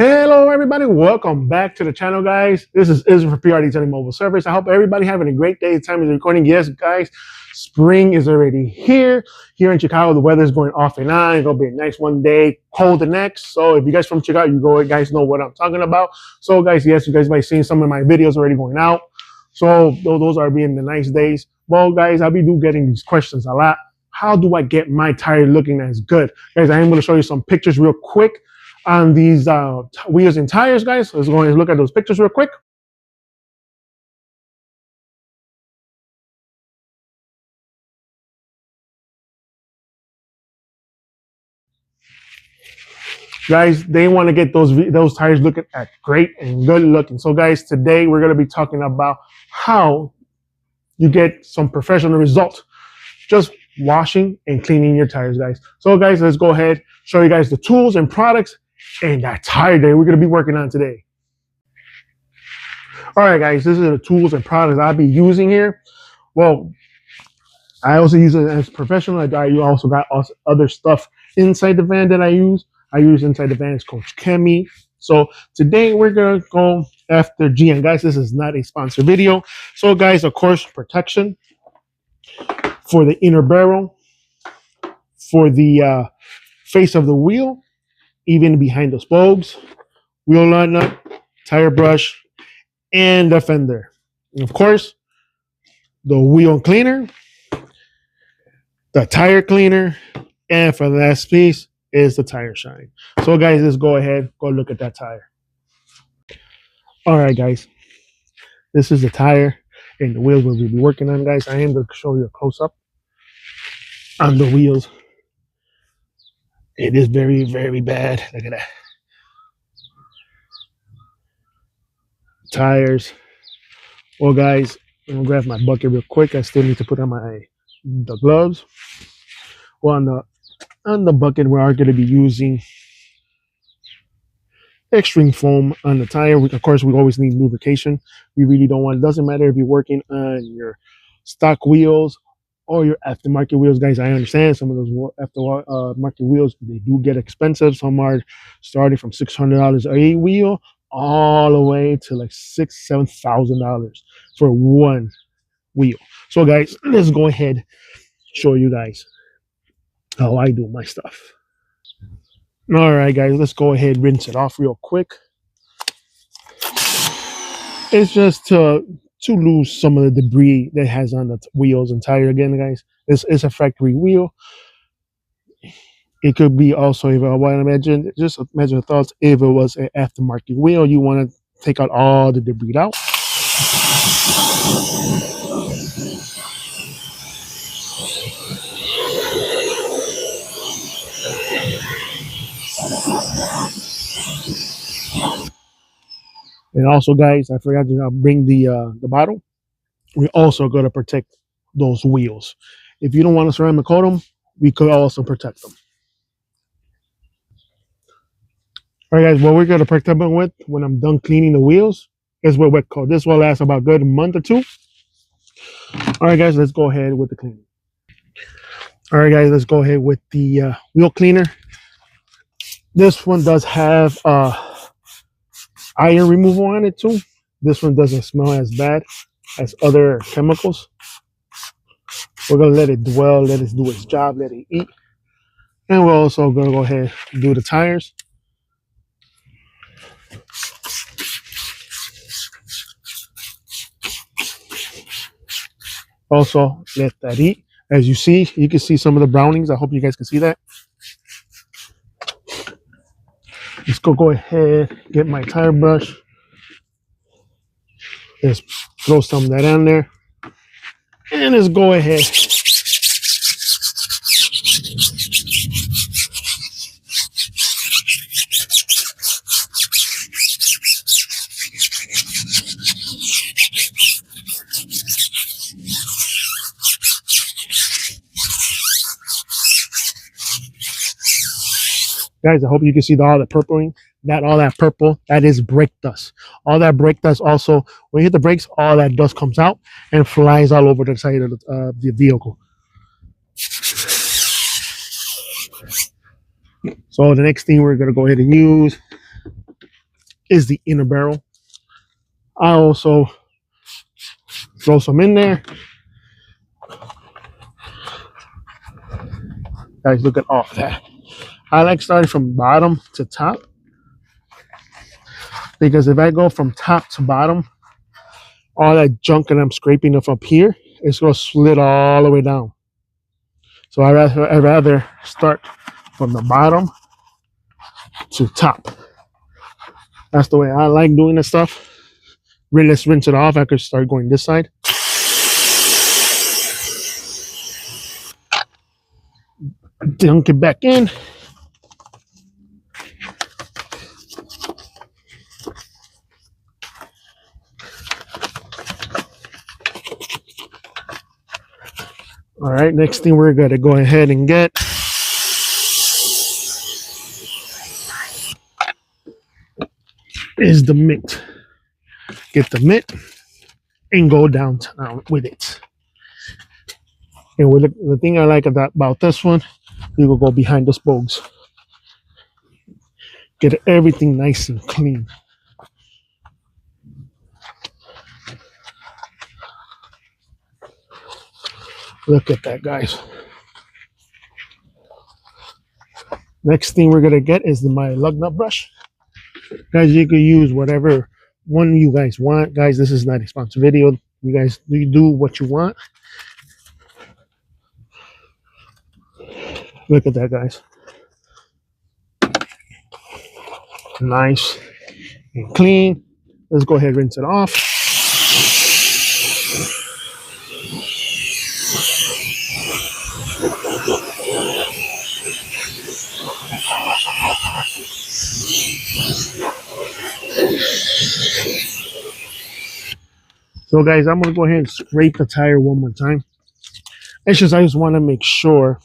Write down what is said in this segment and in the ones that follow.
Hello everybody, welcome back to the channel, guys. This is Israel for PRD Mobile Service. I hope everybody having a great day. The time is recording. Yes, guys, spring is already here. Here in Chicago, the weather is going off and on. It's gonna be a nice one day, cold the next. So if you guys from Chicago, you guys know what I'm talking about. So guys, yes, you guys might seen some of my videos already going out. So those are being the nice days. Well, guys, I'll be getting these questions a lot. How do I get my tire looking as good? Guys, I am going to show you some pictures real quick on these wheels and tires, guys. Let's go and look at those pictures real quick. Guys, they want to get those tires looking at great and good looking. So guys, today we're going to be talking about how you get some professional results just washing and cleaning your tires, guys. So guys, let's go ahead, show you guys the tools and products and that tire day we're going to be working on today. All right, guys, this is the tools and products I'll be using here. Well, I also use it as professional. I also got other stuff inside the van that I use. I use inside the van is Coach Kemi. So today we're going to go after GYEON. Guys, this is not a sponsored video. So guys, of course, protection for the inner barrel, for the face of the wheel, even behind the spokes, wheel nut, tire brush, and the fender. And of course, the wheel cleaner, the tire cleaner, and for the last piece is the tire shine. So guys, let's go ahead, go look at that tire. All right, guys, this is the tire and the wheels we'll be working on, guys. I am going to show you a close-up on the wheels. It is very, very bad. Look at that. Tires. Well, guys, I'm gonna grab my bucket real quick. I still need to put on the gloves. Well, on the bucket, we are going to be using extreme foam on the tire. Of course, we always need lubrication. We really don't want. It doesn't matter if you're working on your stock wheels or your aftermarket wheels, guys. I understand some of those aftermarket wheels, they do get expensive. Some are starting from $600 a wheel all the way to like $6,000-$7,000 for one wheel. So guys, let's go ahead, show you guys how I do my stuff. All right, guys, let's go ahead, rinse it off real quick. It's just to lose some of the debris that has on the wheels and tire. Again, guys, this is a factory wheel. It could be also, if I want to imagine, just imagine the thoughts, if it was an aftermarket wheel, you want to take out all the debris out. And also, guys, I forgot to bring the bottle. We're also going to protect those wheels. If you don't want to ceramic coat them, we could also protect them. All right, guys, what we're going to protect them with when I'm done cleaning the wheels is with wet coat. This will last about a good month or two. All right, guys, let's go ahead with the cleaning. All right, guys, let's go ahead with the wheel cleaner. This one does have iron removal on it too. This one doesn't smell as bad as other chemicals. We're gonna let it dwell, let it do its job, let it eat. And we're also gonna go ahead and do the tires. Also let that eat. As you see, you can see some of the brownings. I hope you guys can see that. Let's go ahead, get my tire brush. Let's throw some of that on there. And let's go ahead. Guys, I hope you can see all the purpling. All that purple, that is brake dust. All that brake dust also, when you hit the brakes, all that dust comes out and flies all over the side of the vehicle. So the next thing we're going to go ahead and use is the inner barrel. I also throw some in there. Guys, look at all that. I like starting from bottom to top, because if I go from top to bottom, all that junk that I'm scraping up here is going to slid all the way down. So I'd rather start from the bottom to top. That's the way I like doing this stuff. Really, let's rinse it off. I could start going this side. Dunk it back in. All right, next thing we're going to go ahead and get is the MITT. Get the MITT and go downtown with it. And with the thing I like about this one, you will go behind the spokes. Get everything nice and clean. Look at that, guys. Next thing we're going to get is my lug nut brush. Guys, you can use whatever one you guys want. Guys, this is not a sponsored video. You guys, you do what you want. Look at that, guys. Nice and clean. Let's go ahead and rinse it off. So guys, I'm going to go ahead and scrape the tire one more time. It's just, I just want to make sure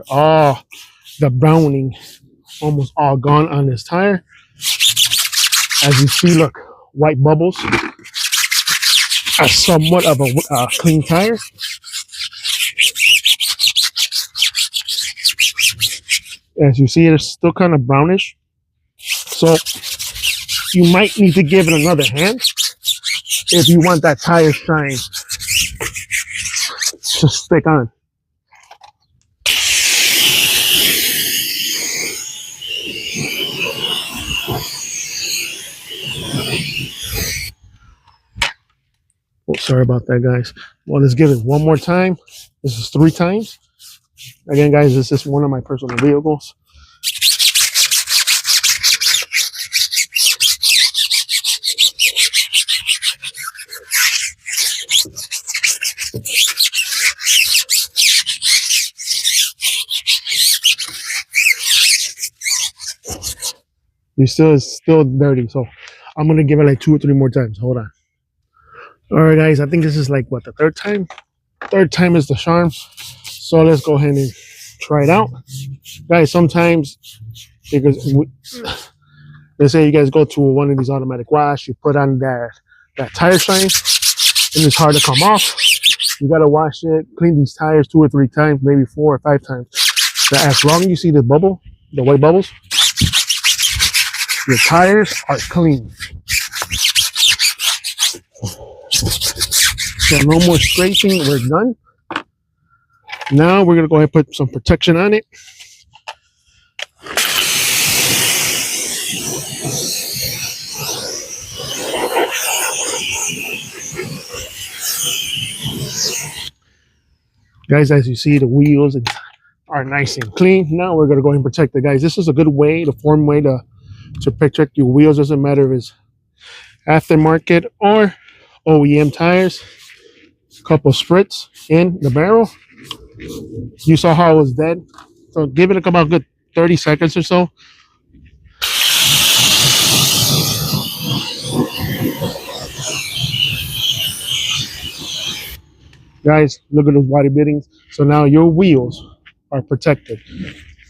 all the browning almost all gone on this tire. As you see, look, white bubbles. Somewhat of a clean tire. As you see, it's still kind of brownish. So you might need to give it another hand if you want that tire shine to stick on. Oh, sorry about that, guys. Well, let's give it one more time. This is 3 times. Again, guys, this is one of my personal vehicles. It's still dirty, so I'm gonna give it like 2 or 3 more times. Hold on. All right, guys, I think this is like what, the 3rd time. 3rd time is the charm. So let's go ahead and try it out, guys. Sometimes, because let's say you guys go to one of these automatic wash, you put on that tire shine, and it's hard to come off. You gotta wash it, clean these tires 2 or 3 times, maybe 4 or 5 times. But as long as you see the bubble, the white bubbles, your tires are clean. So no more scraping, we're done. Now we're gonna go ahead and put some protection on it. Guys, as you see, the wheels are nice and clean. Now we're gonna go ahead and protect it, guys. This is a good way, the form way to protect your wheels. Doesn't matter if it's aftermarket or OEM tires. Couple spritz in the barrel. You saw how it was dead, so give it about good 30 seconds or so. Guys, look at those body bearings. So now your wheels are protected.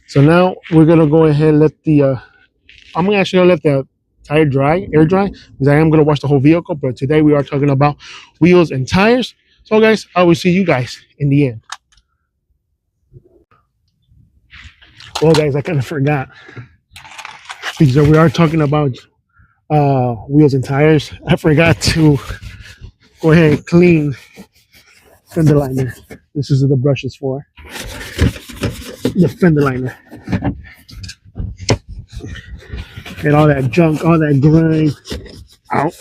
So now we're gonna go ahead and let the I'm actually gonna let the tire dry, air dry, because I am gonna wash the whole vehicle. But today we are talking about wheels and tires. So guys, I will see you guys in the end. Well, guys, I kind of forgot because we are talking about wheels and tires. I forgot to go ahead and clean fender liner. This is what the brush is for. The fender liner. Get all that junk, all that grime out.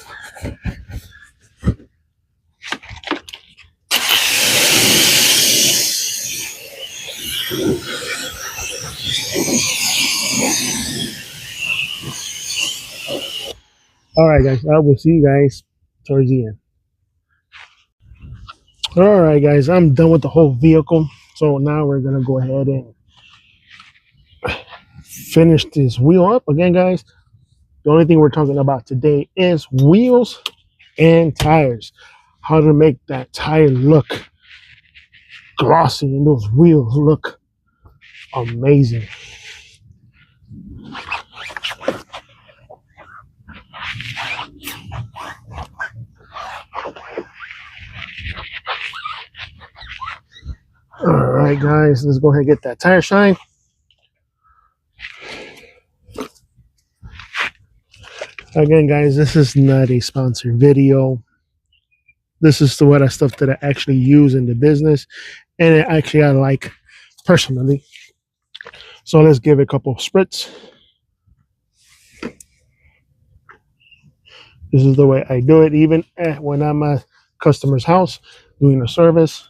All right, guys. I will see you guys towards the end. All right, guys. I'm done with the whole vehicle. So now we're gonna go ahead and finish this wheel up again, guys. The only thing we're talking about today is wheels and tires. How to make that tire look glossy and those wheels look amazing. All right, guys, let's go ahead and get that tire shine. Again, guys, this is not a sponsored video. This is the what I stuff that I actually use in the business, and it actually I like personally. So let's give it a couple of spritz. This is the way I do it, even when I'm at customer's house doing a service.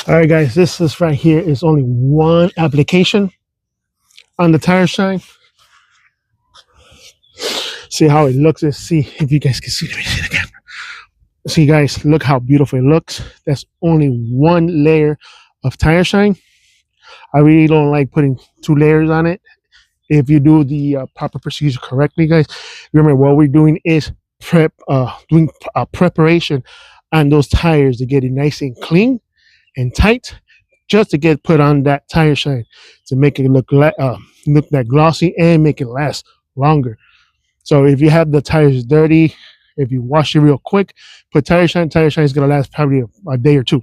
All right, guys, this is right here is only one application on the tire shine. See how it looks. Let's see if you guys can see. Let me see the camera. See, guys, look how beautiful it looks. That's only one layer of tire shine. I really don't like putting 2 layers on it. If you do the proper procedure correctly, guys, remember what we're doing is doing preparation on those tires to get it nice and clean and tight, just to get put on that tire shine to make it look that glossy and make it last longer. So if you have the tires dirty, if you wash it real quick, put tire shine is gonna last probably a day or 2.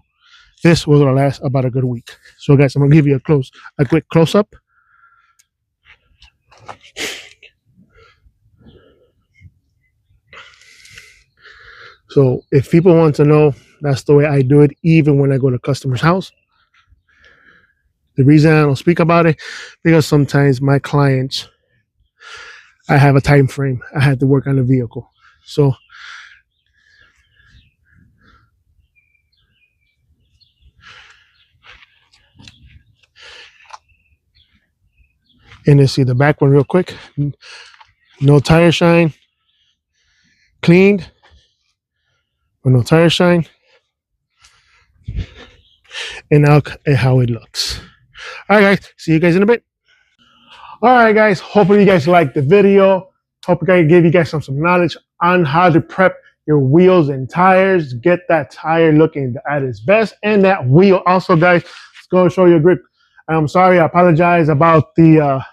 This will gonna last about a good week. So guys, I'm gonna give you a quick close up. So if people want to know, that's the way I do it, even when I go to customer's house. The reason I don't speak about it, because sometimes my clients, I have a time frame. I had to work on the vehicle. So and let's see the back one real quick. No tire shine, cleaned, with no tire shine, and now how it looks. All right, guys, see you guys in a bit. All right, guys, hopefully you guys liked the video. Hope I gave you guys some knowledge on how to prep your wheels and tires, get that tire looking at its best, and that wheel also, guys. It's going to show you a grip. I'm sorry, I apologize about the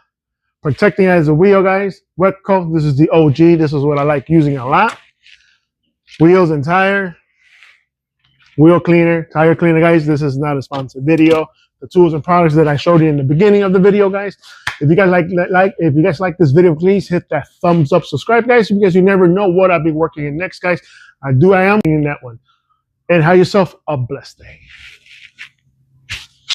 protecting as a wheel, guys. Wet coat, this is the OG. This is what I like using a lot. Wheels and tire, wheel cleaner, tire cleaner, guys. This is not a sponsored video. The tools and products that I showed you in the beginning of the video, guys. If you guys like this video, please hit that thumbs up, subscribe, guys, because you never know what I'll be working in next, guys. I am in that one. And have yourself a blessed day.